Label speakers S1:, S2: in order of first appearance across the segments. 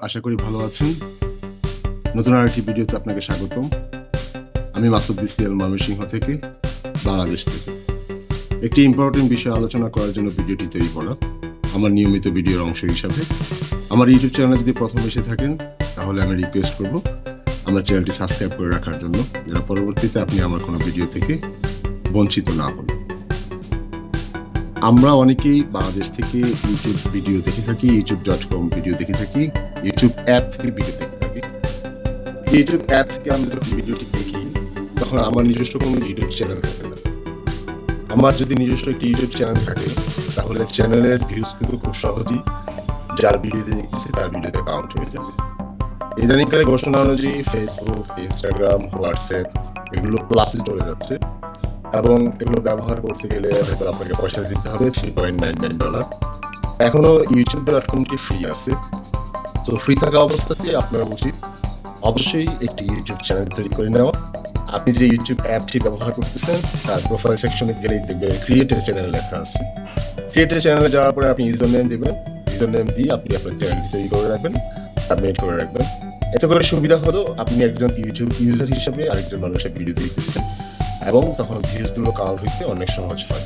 S1: আশা করি ভালো আছেন। নতুন আরেকটি ভিডিওতে আপনাকে স্বাগতম। আমি মাসুদ বিসিএল ময়মনসিংহ থেকে, বাংলাদেশ থেকে। একটি ইম্পর্টেন্ট বিষয় আলোচনা করার জন্য ভিডিওটি তৈরি করা, আমার নিয়মিত ভিডিওর অংশ হিসাবে। আমার ইউটিউব চ্যানেলে যদি প্রথম এসে থাকেন, তাহলে আমি রিকোয়েস্ট করব আমার চ্যানেলটি সাবস্ক্রাইব করে রাখার জন্য, যেন পরবর্তীতে আপনি আমার কোনো ভিডিও থেকে বঞ্চিত না হন। আমরা অনেকেই বাংলাদেশ থেকে ইউটিউব ভিডিও দেখে থাকি, youtube.com ভিডিও দেখে থাকি, ইউটিউব অ্যাপ থেকে ভিডিও দেখে থাকি। ইউটিউব অ্যাপ থেকে আমরা যখন ভিডিওটি দেখি, তখন আমার নিজস্ব কোনো ইউটিউব চ্যানেল থাকে না। আমার যদি নিজস্ব একটি ইউটিউব চ্যানেল থাকে, তাহলে চ্যানেলের ভিউজ কিন্তু খুব সহজেই যার ভিডিওতে দেখতেছি তার ভিডিওতে কাউন্ট হয়ে যাবে। ইদানিংকালে ঘোষণা অনুযায়ী ফেসবুক, ইনস্টাগ্রাম, হোয়াটসঅ্যাপ এগুলো প্লাসে চলে যাচ্ছে, এবং এগুলো ব্যবহার করতে গেলে হয়তো আপনাকে পয়সা দিতে হবে $3.99। এখনো youtube.com-টি ফ্রি আছে। তো ফ্রি থাকা অবস্থাতে আপনার উচিত অবশ্যই একটি ইউটিউব চ্যানেল তৈরি করে নেওয়া। আপনি যে ইউটিউব অ্যাপটি ব্যবহার করতেছেন, তার প্রোফাইল সেকশনে গেলেই দেখবেন ক্রিয়েট এ চ্যানেল লেখা আছে। ক্রিয়েট এ চ্যানেলে যাওয়ার পরে আপনি ইউজার নেম দিবেন। ইউজার নেম দিয়ে আপনি আপনার চ্যানেলটি তৈরি করে রাখবেন, সাবমিট করে রাখবেন। এতে করে সুবিধা হলো আপনি একজন ইউটিউব ইউজার হিসেবে আরেকজন মানুষের ভিডিও দেখতেছেন, এবং তখন ভিউজগুলো কাউন্ট হইতে অনেক সহজ হয়।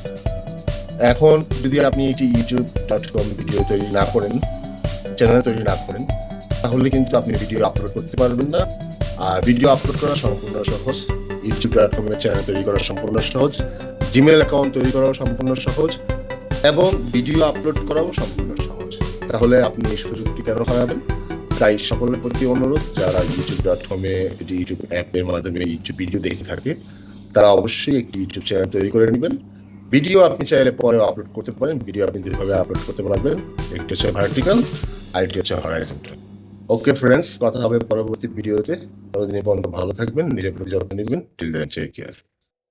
S1: এখন যদি আপনি এটি youtube.com ভিডিও তৈরি না করেন, চ্যানেল তৈরি না করেন, তাহলে কিন্তু আপনি ভিডিও আপলোড করতে পারবেন না। আর ভিডিও আপলোড করা সম্পূর্ণ সহজ, youtube.com এর চ্যানেল তৈরি করা সম্পূর্ণ সহজ, জিমেল অ্যাকাউন্ট তৈরি করাও সম্পূর্ণ সহজ, এবং ভিডিও আপলোড করাও সম্পূর্ণ সহজ। তাহলে আপনি এই সুযোগটি কেন হারাবেন? তাই সকলের প্রতি অনুরোধ, যারা youtube.com এ ইউটিউব অ্যাপের মাধ্যমে ইউটিউব ভিডিও দেখে থাকে, তারা অবশ্যই একটি ইউটিউব চ্যানেল তৈরি করে নেবেন। ভিডিও আপনি চাইলে পরে আপলোড করতে পারেন। ভিডিও আপনি দুইভাবে আপলোড করতে পারবেন, একটি হচ্ছে ভার্টিক্যাল, আরেকটি হচ্ছে হরাইজন্টাল। ওকে ফ্রেন্ডস, কথা হবে পরবর্তী ভিডিওতে। ততদিন পর্যন্ত ভালো থাকবেন, নিজের প্রতি যত্ন নেবেন। Till then, take care.